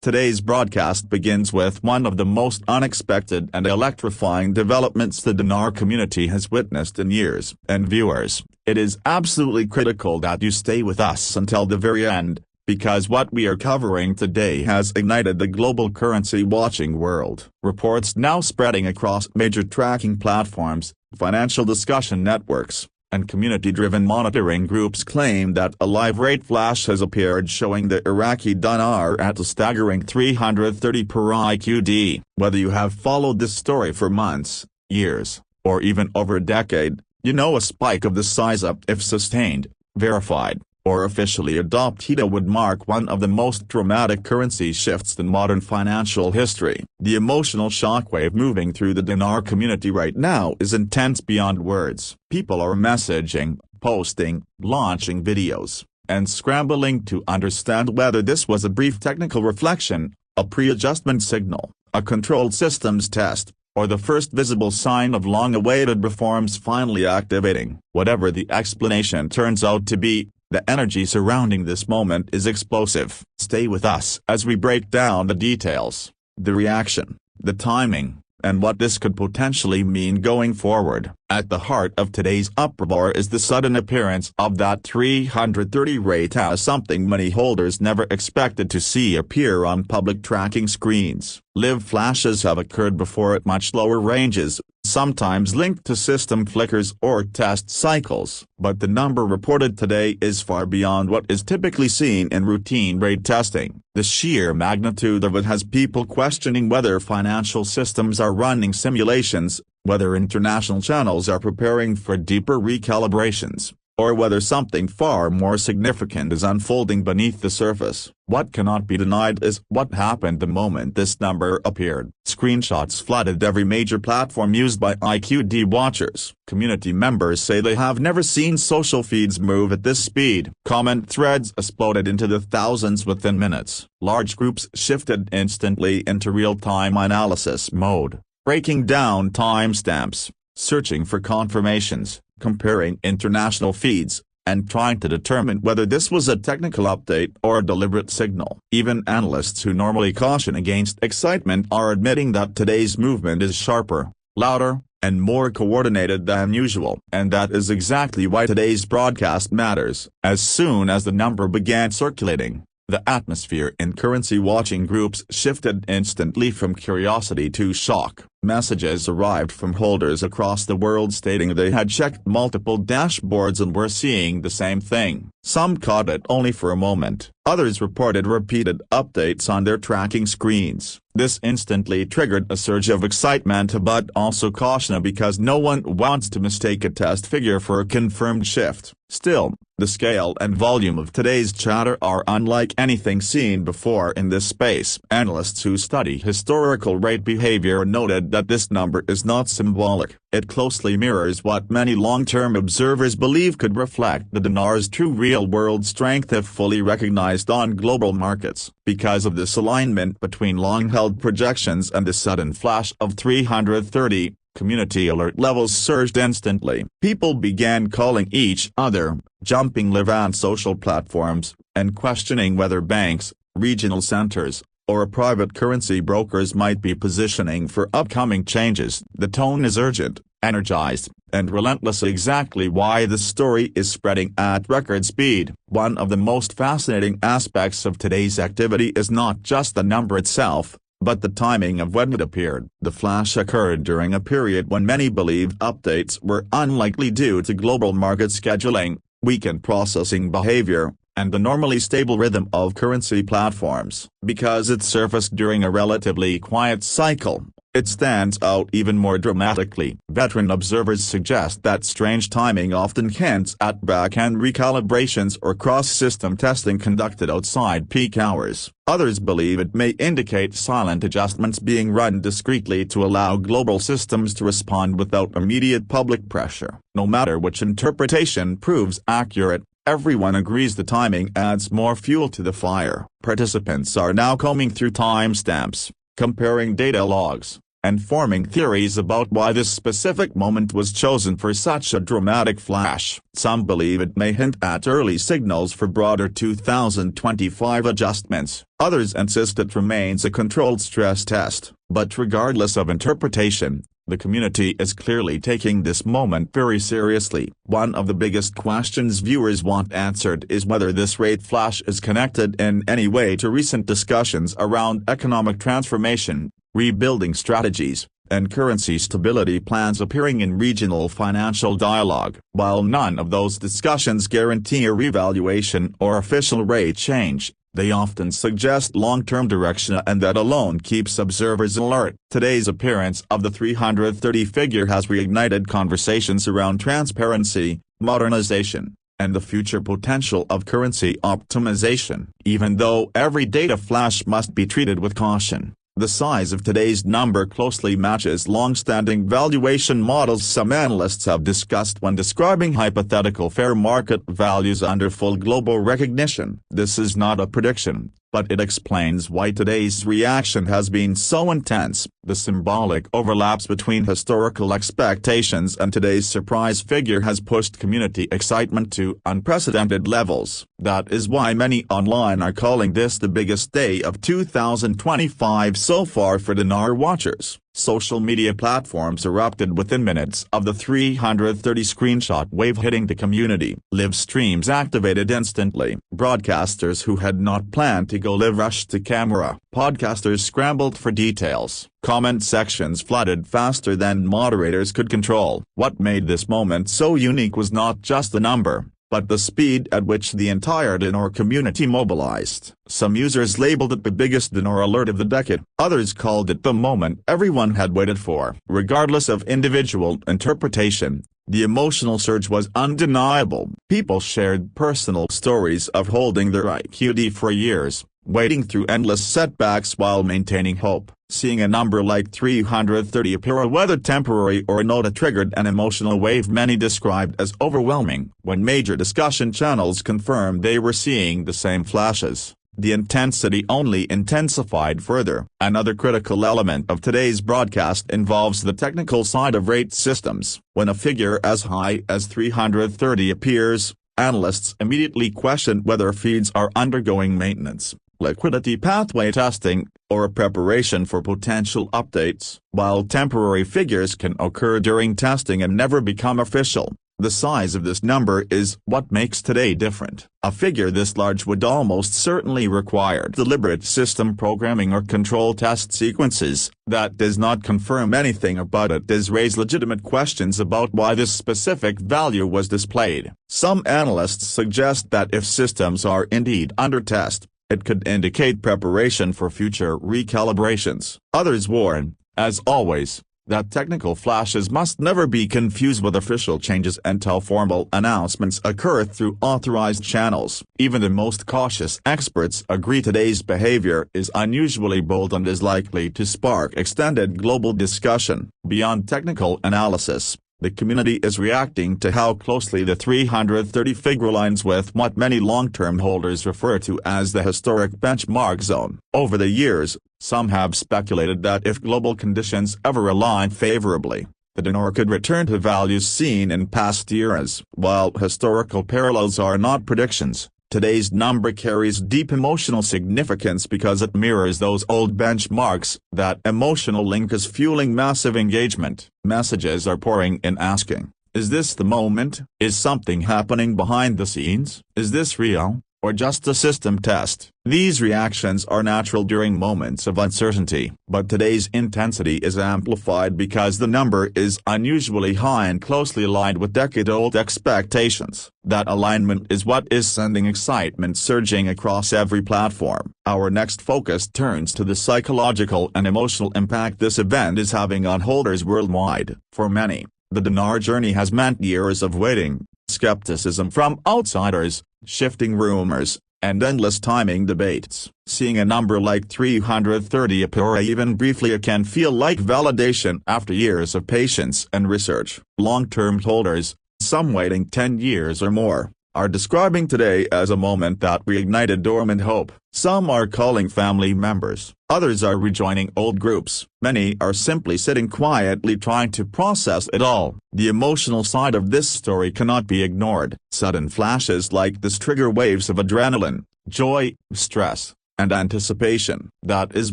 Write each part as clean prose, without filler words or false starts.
Today's broadcast begins with one of the most unexpected and electrifying developments the Dinar community has witnessed in years. And viewers, it is absolutely critical that you stay with us until the very end, because what we are covering today has ignited the global currency watching world. Reports now spreading across major tracking platforms, financial discussion networks, and community-driven monitoring groups claim that a live rate flash has appeared showing the Iraqi dinar at a staggering 330 per IQD. Whether you have followed this story for months, years, or even over a decade, you know a spike of this size up, if sustained, verified, or officially adopted, would mark one of the most dramatic currency shifts in modern financial history. The emotional shockwave moving through the Dinar community right now is intense beyond words. People are messaging, posting, launching videos, and scrambling to understand whether this was a brief technical reflection, a pre-adjustment signal, a controlled systems test, or the first visible sign of long-awaited reforms finally activating. Whatever the explanation turns out to be, the energy surrounding this moment is explosive. Stay with us as we break down the details, the reaction, the timing, and what this could potentially mean going forward. At the heart of today's uproar is the sudden appearance of that 330 rate as something many holders never expected to see appear on public tracking screens. Live flashes have occurred before at much lower ranges, sometimes linked to system flickers or test cycles. But the number reported today is far beyond what is typically seen in routine rate testing. The sheer magnitude of it has people questioning whether financial systems are running simulations, whether international channels are preparing for deeper recalibrations, or whether something far more significant is unfolding beneath the surface. What cannot be denied is what happened the moment this number appeared. Screenshots flooded every major platform used by IQD watchers. Community members say they have never seen social feeds move at this speed. Comment threads exploded into the thousands within minutes. Large groups shifted instantly into real-time analysis mode, breaking down timestamps, searching for confirmations, comparing international feeds, and trying to determine whether this was a technical update or a deliberate signal. Even analysts who normally caution against excitement are admitting that today's movement is sharper, louder, and more coordinated than usual. And that is exactly why today's broadcast matters. As soon as the number began circulating, the atmosphere in currency watching groups shifted instantly from curiosity to shock. Messages arrived from holders across the world stating they had checked multiple dashboards and were seeing the same thing. Some caught it only for a moment. Others reported repeated updates on their tracking screens. This instantly triggered a surge of excitement but also caution because no one wants to mistake a test figure for a confirmed shift. Still, the scale and volume of today's chatter are unlike anything seen before in this space. Analysts who study historical rate behavior noted that this number is not symbolic. It closely mirrors what many long-term observers believe could reflect the dinar's true real-world strength if fully recognized on global markets. Because of this alignment between long-held projections and the sudden flash of 330, community alert levels surged instantly. People began calling each other, jumping live on social platforms, and questioning whether banks, regional centers, or private currency brokers might be positioning for upcoming changes. The tone is urgent, energized, and relentless, exactly why the story is spreading at record speed. One of the most fascinating aspects of today's activity is not just the number itself, but the timing of when it appeared. The flash occurred during a period when many believed updates were unlikely due to global market scheduling, weakened processing behavior, and the normally stable rhythm of currency platforms. Because it surfaced during a relatively quiet cycle, it stands out even more dramatically. Veteran observers suggest that strange timing often hints at back-end recalibrations or cross-system testing conducted outside peak hours. Others believe it may indicate silent adjustments being run discreetly to allow global systems to respond without immediate public pressure. No matter which interpretation proves accurate, everyone agrees the timing adds more fuel to the fire. Participants are now combing through timestamps, comparing data logs, and forming theories about why this specific moment was chosen for such a dramatic flash. Some believe it may hint at early signals for broader 2025 adjustments. Others insist it remains a controlled stress test. But regardless of interpretation, the community is clearly taking this moment very seriously. One of the biggest questions viewers want answered is whether this rate flash is connected in any way to recent discussions around economic transformation, rebuilding strategies, and currency stability plans appearing in regional financial dialogue. While none of those discussions guarantee a revaluation or official rate change, they often suggest long-term direction, and that alone keeps observers alert. Today's appearance of the 330 figure has reignited conversations around transparency, modernization, and the future potential of currency optimization. Even though every data flash must be treated with caution, the size of today's number closely matches long-standing valuation models some analysts have discussed when describing hypothetical fair market values under full global recognition. This is not a prediction, but it explains why today's reaction has been so intense. The symbolic overlaps between historical expectations and today's surprise figure has pushed community excitement to unprecedented levels. That is why many online are calling this the biggest day of 2025 so far for Dinar watchers. Social media platforms erupted within minutes of the 330 screenshot wave hitting the community. Live streams activated instantly. Broadcasters who had not planned to go live rushed to camera. Podcasters scrambled for details. Comment sections flooded faster than moderators could control. What made this moment so unique was not just the number, but the speed at which the entire Dinar community mobilized. Some users labeled it the biggest Dinar alert of the decade. Others called it the moment everyone had waited for. Regardless of individual interpretation, the emotional surge was undeniable. People shared personal stories of holding their IQD for years, wading through endless setbacks while maintaining hope. Seeing a number like 330 appear, whether temporary or not, triggered an emotional wave many described as overwhelming. When major discussion channels confirmed they were seeing the same flashes, the intensity only intensified further. Another critical element of today's broadcast involves the technical side of rate systems. When a figure as high as 330 appears, analysts immediately question whether feeds are undergoing maintenance, liquidity pathway testing, or a preparation for potential updates. While temporary figures can occur during testing and never become official, the size of this number is what makes today different. A figure this large would almost certainly require deliberate system programming or control test sequences. That does not confirm anything about it, does raise legitimate questions about why this specific value was displayed. Some analysts suggest that if systems are indeed under test, it could indicate preparation for future recalibrations. Others warn, as always, that technical flashes must never be confused with official changes until formal announcements occur through authorized channels. Even the most cautious experts agree today's behavior is unusually bold and is likely to spark extended global discussion. Beyond technical analysis, the community is reacting to how closely the 330 figure aligns with what many long-term holders refer to as the historic benchmark zone. Over the years, some have speculated that if global conditions ever align favorably, the dinar could return to values seen in past eras. While historical parallels are not predictions, today's number carries deep emotional significance because it mirrors those old benchmarks. That emotional link is fueling massive engagement. Messages are pouring in asking, is this the moment? Is something happening behind the scenes? Is this real, or just a system test? These reactions are natural during moments of uncertainty, but today's intensity is amplified because the number is unusually high and closely aligned with decade-old expectations. That alignment is what is sending excitement surging across every platform. Our next focus turns to the psychological and emotional impact this event is having on holders worldwide. For many, the dinar journey has meant years of waiting, skepticism from outsiders, shifting rumors, and endless timing debates. Seeing a number like 330 appear even briefly can feel like validation after years of patience and research. Long-term holders, some waiting 10 years or more, are describing today as a moment that reignited dormant hope. Some are calling family members, others are rejoining old groups, many are simply sitting quietly trying to process it all. The emotional side of this story cannot be ignored. Sudden flashes like this trigger waves of adrenaline, joy, stress, and anticipation. That is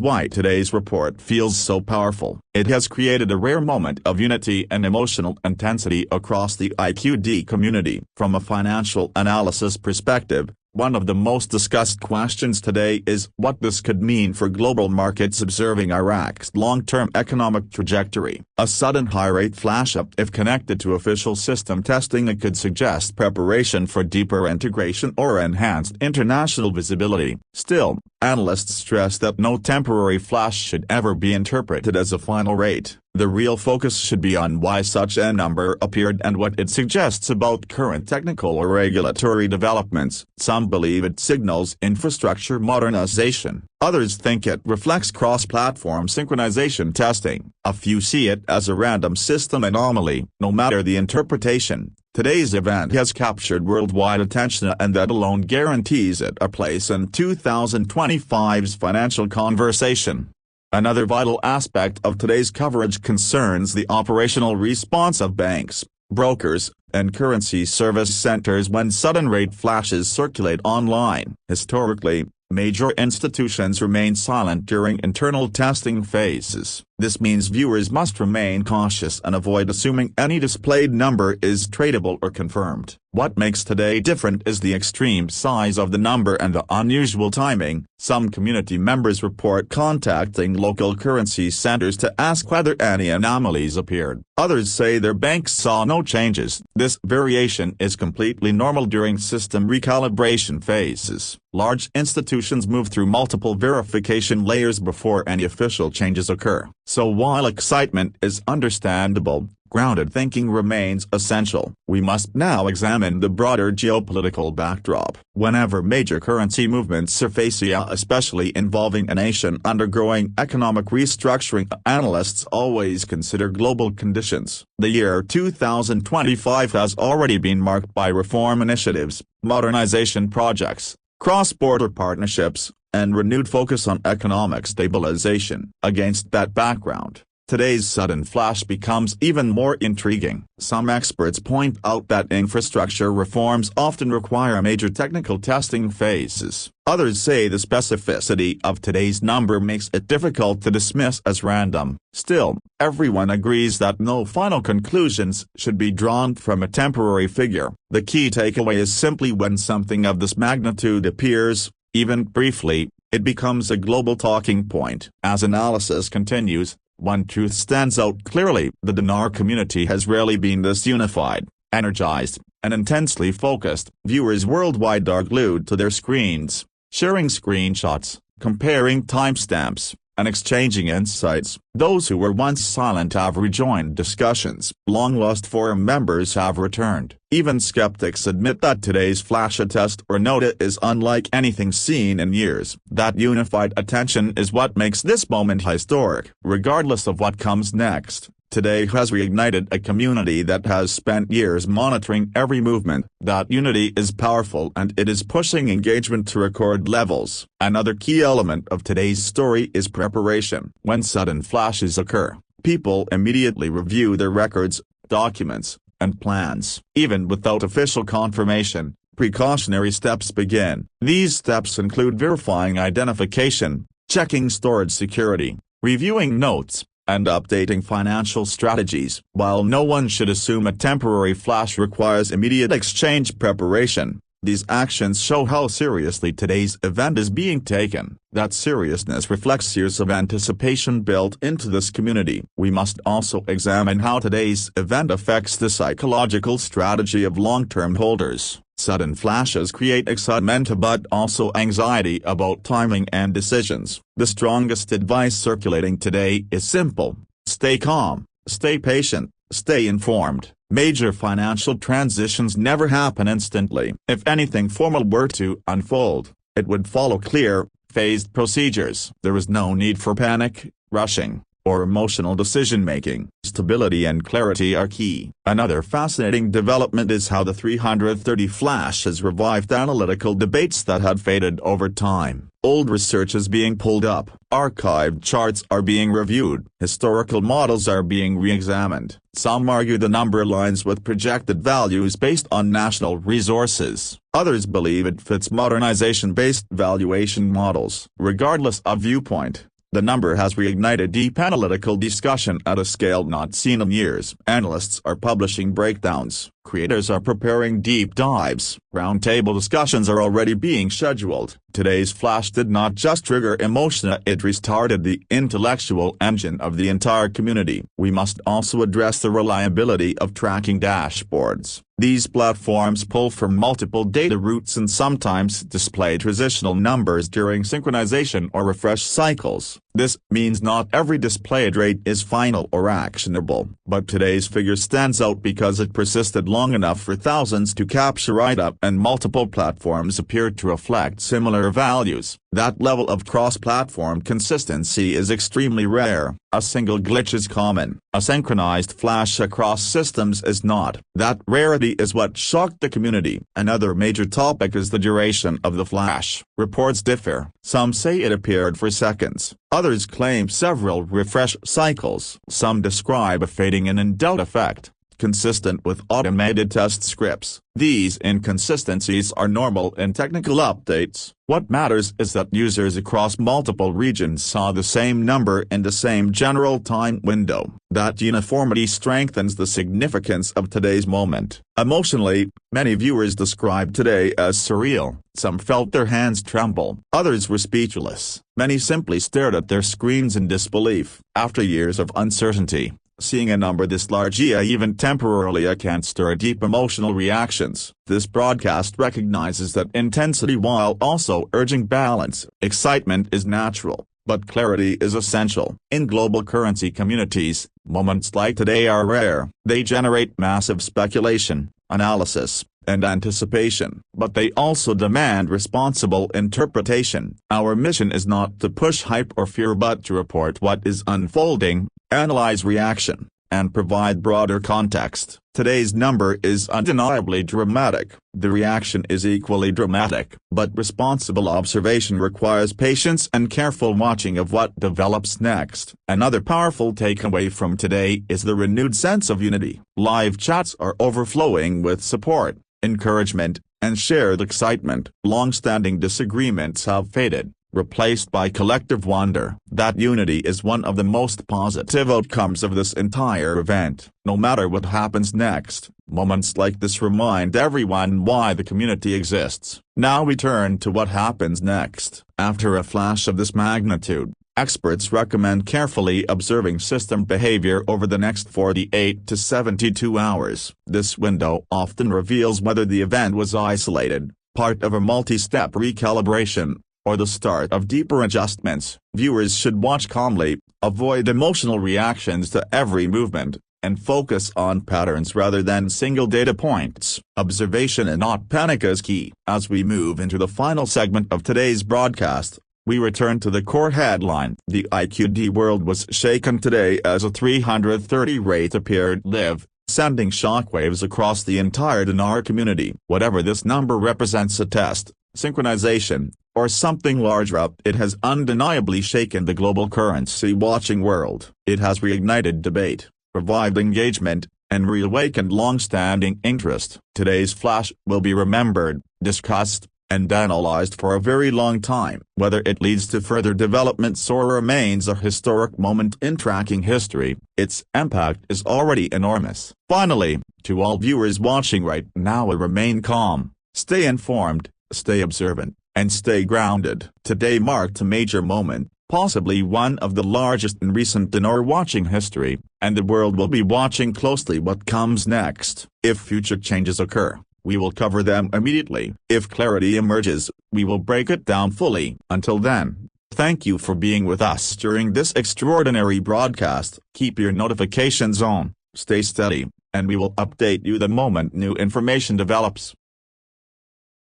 why today's report feels so powerful. It has created a rare moment of unity and emotional intensity across the IQD community. From a financial analysis perspective, one of the most discussed questions today is what this could mean for global markets observing Iraq's long-term economic trajectory. A sudden high-rate flash-up, if connected to official system testing, it could suggest preparation for deeper integration or enhanced international visibility. Still, analysts stress that no temporary flash should ever be interpreted as a final rate. The real focus should be on why such a number appeared and what it suggests about current technical or regulatory developments. Some believe it signals infrastructure modernization. Others think it reflects cross-platform synchronization testing. A few see it as a random system anomaly. No matter the interpretation, today's event has captured worldwide attention, and that alone guarantees it a place in 2025's financial conversation. Another vital aspect of today's coverage concerns the operational response of banks, brokers, and currency service centers when sudden rate flashes circulate online. Historically, major institutions remain silent during internal testing phases. This means viewers must remain cautious and avoid assuming any displayed number is tradable or confirmed. What makes today different is the extreme size of the number and the unusual timing. Some community members report contacting local currency centers to ask whether any anomalies appeared. Others say their banks saw no changes. This variation is completely normal during system recalibration phases. Large institutions move through multiple verification layers before any official changes occur. So while excitement is understandable, grounded thinking remains essential. We must now examine the broader geopolitical backdrop. Whenever major currency movements surface, especially involving a nation undergoing economic restructuring, analysts always consider global conditions. The year 2025 has already been marked by reform initiatives, modernization projects, cross-border partnerships, and renewed focus on economic stabilization. Against that background, today's sudden flash becomes even more intriguing. Some experts point out that infrastructure reforms often require major technical testing phases. Others say the specificity of today's number makes it difficult to dismiss as random. Still, everyone agrees that no final conclusions should be drawn from a temporary figure. The key takeaway is simply when something of this magnitude appears, even briefly, it becomes a global talking point. As analysis continues, one truth stands out clearly: the Dinar community has rarely been this unified, energized, and intensely focused. Viewers worldwide are glued to their screens, sharing screenshots, comparing timestamps, and exchanging insights. Those who were once silent have rejoined discussions. Long-lost forum members have returned. Even skeptics admit that today's flash attest or nota is unlike anything seen in years. That unified attention is what makes this moment historic. Regardless of what comes next, today has reignited a community that has spent years monitoring every movement. That unity is powerful, and it is pushing engagement to record levels. Another key element of today's story is preparation. When sudden flashes occur, people immediately review their records, documents, and plans. Even without official confirmation, precautionary steps begin. These steps include verifying identification, checking storage security, reviewing notes, and updating financial strategies. While no one should assume a temporary flash requires immediate exchange preparation, these actions show how seriously today's event is being taken. That seriousness reflects years of anticipation built into this community. We must also examine how today's event affects the psychological strategy of long-term holders. Sudden flashes create excitement but also anxiety about timing and decisions. The strongest advice circulating today is simple: stay calm, stay patient, stay informed. Major financial transitions never happen instantly. If anything formal were to unfold, it would follow clear, phased procedures. There is no need for panic, rushing, or emotional decision-making. Stability and clarity are key. Another fascinating development is how the 330 flash has revived analytical debates that had faded over time. Old research is being pulled up, archived charts are being reviewed, historical models are being re-examined. Some argue the number aligns with projected values based on national resources. Others believe it fits modernization-based valuation models. Regardless of viewpoint, the number has reignited deep analytical discussion at a scale not seen in years. Analysts are publishing breakdowns, creators are preparing deep dives, roundtable discussions are already being scheduled. Today's flash did not just trigger emotion, it restarted the intellectual engine of the entire community. We must also address the reliability of tracking dashboards. These platforms pull from multiple data routes and sometimes display transitional numbers during synchronization or refresh cycles. This means not every displayed rate is final or actionable, but today's figure stands out because it persisted long enough for thousands to capture it up, and multiple platforms appear to reflect similar values. That level of cross-platform consistency is extremely rare. A single glitch is common. A synchronized flash across systems is not. That rarity is what shocked the community. Another major topic is the duration of the flash. Reports differ. Some say it appeared for seconds. Others claim several refresh cycles. Some describe a fading in and out effect, consistent with automated test scripts. These inconsistencies are normal in technical updates. What matters is that users across multiple regions saw the same number in the same general time window. That uniformity strengthens the significance of today's moment. Emotionally, many viewers described today as surreal. Some felt their hands tremble. Others were speechless. Many simply stared at their screens in disbelief. After years of uncertainty, seeing a number this large, even temporarily, can stir deep emotional reactions. This broadcast recognizes that intensity while also urging balance. Excitement is natural, but clarity is essential. In global currency communities, moments like today are rare. They generate massive speculation, analysis, and anticipation, but they also demand responsible interpretation. Our mission is not to push hype or fear but to report what is unfolding, analyze reaction, and provide broader context. Today's number is undeniably dramatic. The reaction is equally dramatic, but responsible observation requires patience and careful watching of what develops next. Another powerful takeaway from today is the renewed sense of unity. Live chats are overflowing with support, encouragement, and shared excitement. Long-standing disagreements have faded, replaced by collective wonder. That unity is one of the most positive outcomes of this entire event. No matter what happens next, moments like this remind everyone why the community exists. Now we turn to what happens next. After a flash of this magnitude, experts recommend carefully observing system behavior over the next 48 to 72 hours. This window often reveals whether the event was isolated, part of a multi-step recalibration, or the start of deeper adjustments. Viewers should watch calmly, avoid emotional reactions to every movement, and focus on patterns rather than single data points. Observation and not panic is key. As we move into the final segment of today's broadcast, we return to the core headline. The IQD world was shaken today as a 330 rate appeared live, sending shockwaves across the entire Dinar community. Whatever this number represents, a test, synchronization, or something larger, it has undeniably shaken the global currency watching world. It has reignited debate, revived engagement, and reawakened long-standing interest. Today's flash will be remembered, discussed, and analyzed for a very long time. Whether it leads to further developments or remains a historic moment in tracking history, its impact is already enormous. Finally, to all viewers watching right now, remain calm, stay informed, stay observant, and stay grounded. Today marked a major moment, possibly one of the largest in recent Dinar watching history, and the world will be watching closely what comes next. If future changes occur, we will cover them immediately. If clarity emerges, we will break it down fully. Until then, thank you for being with us during this extraordinary broadcast. Keep your notifications on, stay steady, and we will update you the moment new information develops.